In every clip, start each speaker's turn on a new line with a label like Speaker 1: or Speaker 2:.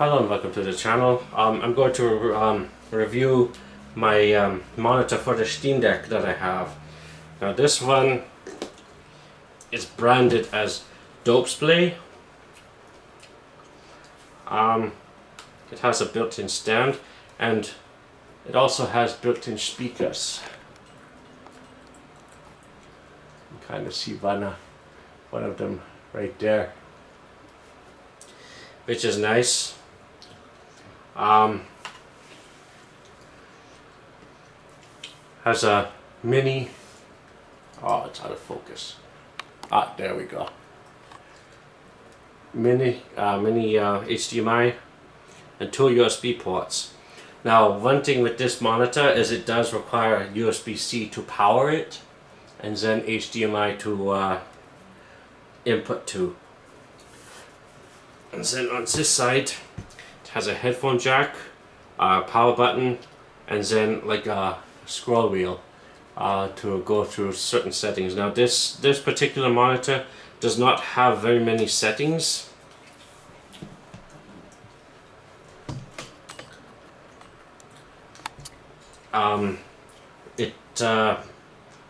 Speaker 1: Hello and welcome to the channel. I'm going to review my monitor for the Steam Deck that I have. Now this one is branded as Display. It has a built-in stand and it also has built-in speakers. You can kind of see one of them right there, which is nice. Has a mini, it's out of focus. There we go. Mini HDMI and 2 USB ports. Now one thing with this monitor is it does require USB-C to power it and then HDMI to input to. And then on this side it has a headphone jack, a power button, and then like a scroll wheel to go through certain settings. Now this particular monitor does not have very many settings.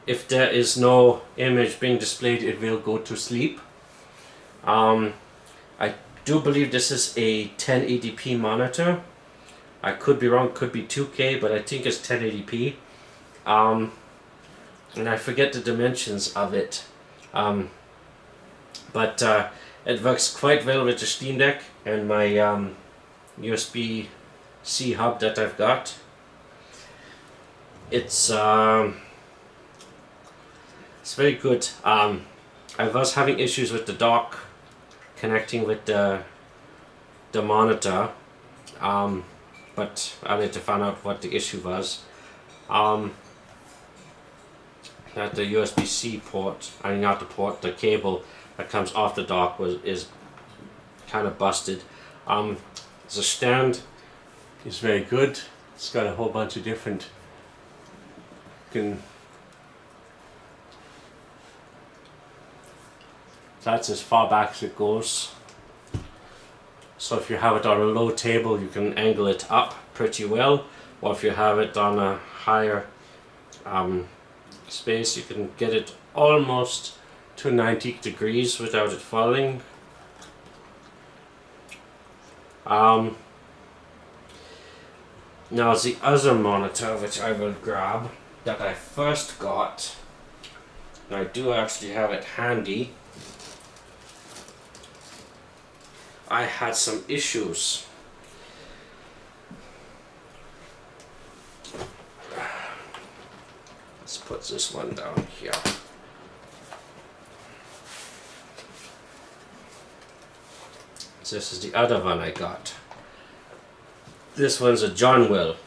Speaker 1: If there is no image being displayed, it will go to sleep. I do believe this is a 1080p monitor. I could be wrong, could be 2K, but I think it's 1080p. And I forget the dimensions of it. But it works quite well with the Steam Deck and my USB-C hub that I've got. It's very good. I was having issues with the dock connecting with the monitor, but I need to find out what the issue was. That the USB-C port, I mean not the port, the cable that comes off the dock is kind of busted. The stand is very good. It's got a whole bunch of different. That's as far back as it goes. So if you have it on a low table, you can angle it up pretty well, or if you have it on a higher space, you can get it almost to 90 degrees without it falling. Now the other monitor which I will grab that I first got, and I do actually have it handy. I had some issues. Let's put this one down here. This is the other one I got. This one's a John Will.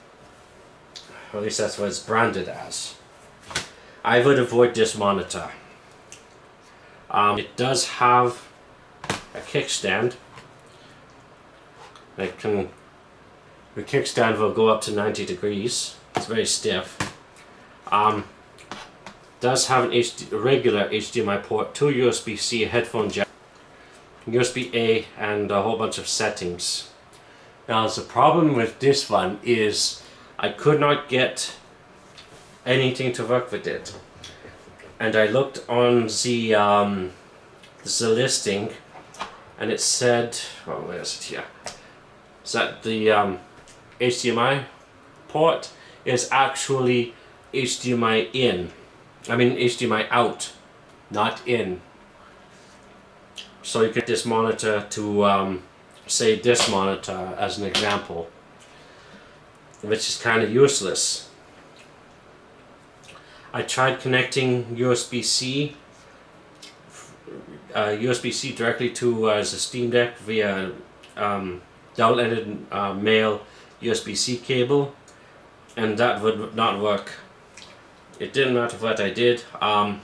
Speaker 1: At least that's what it's branded as. I would avoid this monitor. It does have a kickstand. The kickstand will go up to 90 degrees. It's very stiff. Does have a regular HDMI port, 2 USB-C, headphone jack, USB-A, and a whole bunch of settings. Now the problem with this one is I could not get anything to work with it. And I looked on the listing and it said, oh, where is it here? That the HDMI port is actually HDMI in. I mean HDMI out, not in. So you get this monitor to say this monitor as an example, which is kind of useless. I tried connecting USB-C directly to the Steam Deck via double-ended male USB-C cable, and that would not work. It didn't matter what I did. I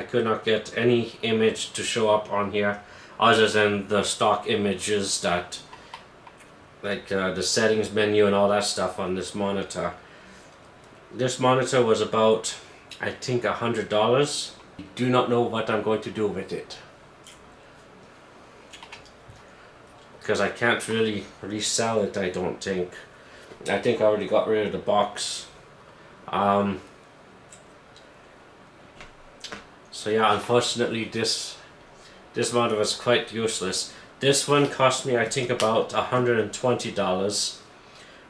Speaker 1: could not get any image to show up on here other than the stock images that, like the settings menu and all that stuff on this monitor. This monitor was about, I think, $100. I do not know what I'm going to do with it. because I can't really resell it, I don't think. I think I already got rid of the box. So yeah, unfortunately this model was quite useless. This one cost me, I think, about $120,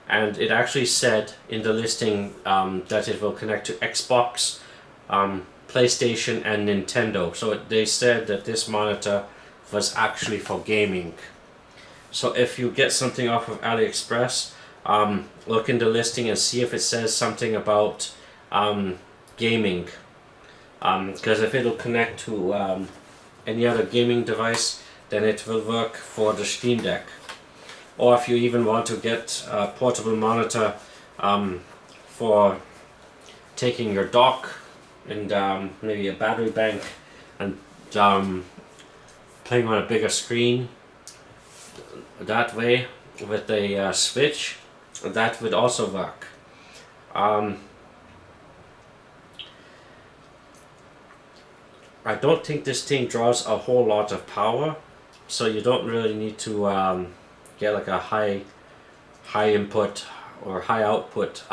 Speaker 1: and it actually said in the listing that it will connect to Xbox, PlayStation and Nintendo. So they said that this monitor was actually for gaming. So if you get something off of AliExpress, look in the listing and see if it says something about gaming, because if it'll connect to any other gaming device, then it will work for the Steam Deck. Or if you even want to get a portable monitor for taking your dock and maybe a battery bank and playing on a bigger screen that way with a switch, that would also work. I don't think this thing draws a whole lot of power, so you don't really need to get like a high input or high output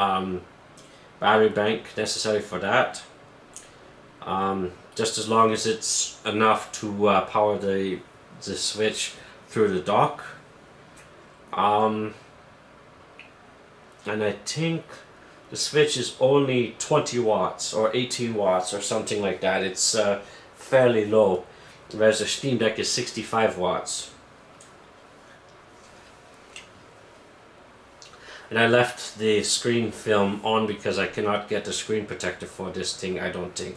Speaker 1: battery bank necessary for that. Just as long as it's enough to power the switch through the dock. And I think the switch is only 20 watts or 18 watts or something like that. It's fairly low, whereas the Steam Deck is 65 watts. And I left the screen film on because I cannot get the screen protector for this thing, I don't think.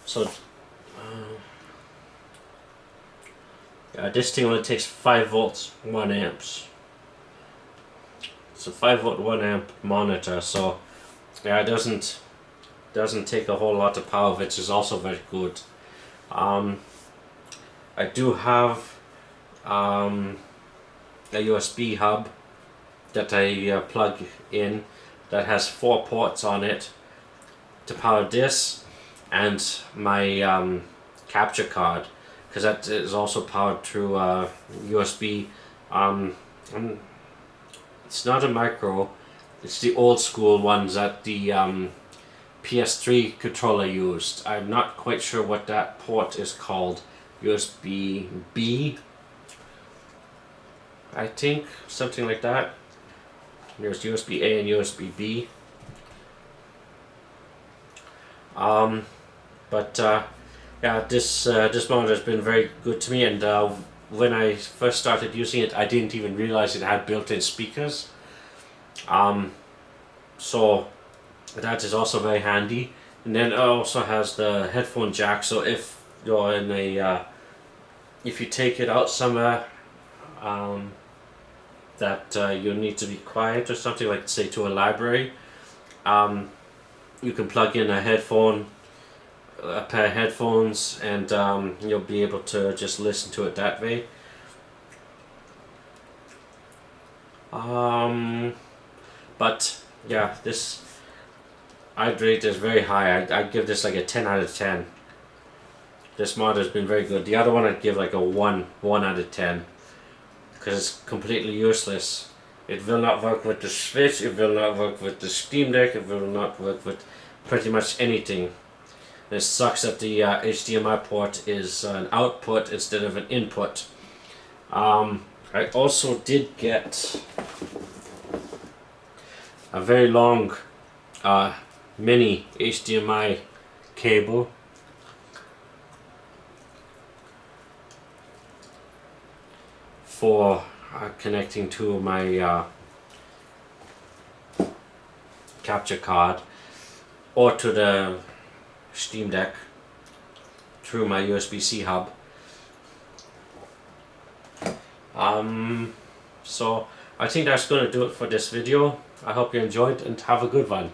Speaker 1: So this thing only takes 5 volts 1 amps. It's a 5 volt 1 amp monitor, so yeah, it doesn't take a whole lot of power, which is also very good. I do have a USB hub that I plug in that has 4 ports on it to power this and my capture card, because that is also powered through USB. It's not a micro, it's the old school ones that the PS3 controller used. I'm not quite sure what that port is called. USB B, I think, something like that. There's USB A and USB B. Yeah, this monitor has been very good to me, and when I first started using it, I didn't even realize it had built-in speakers. So that is also very handy. And then it also has the headphone jack, so if you're in a if you take it out somewhere that you need to be quiet or something, like say to a library, you can plug in a pair of headphones, and you'll be able to just listen to it that way. But yeah, this I'd rate is very high. I'd give this like a 10 out of 10. This monitor has been very good. The other one I'd give like a 1 out of 10, because it's completely useless. It will not work with the Switch, it will not work with the Steam Deck, it will not work with pretty much anything. It sucks that the HDMI port is an output instead of an input. I also did get a very long mini HDMI cable for connecting to my capture card or to the Steam Deck through my USB-C hub. So I think that's going to do it for this video. I hope you enjoyed and have a good one.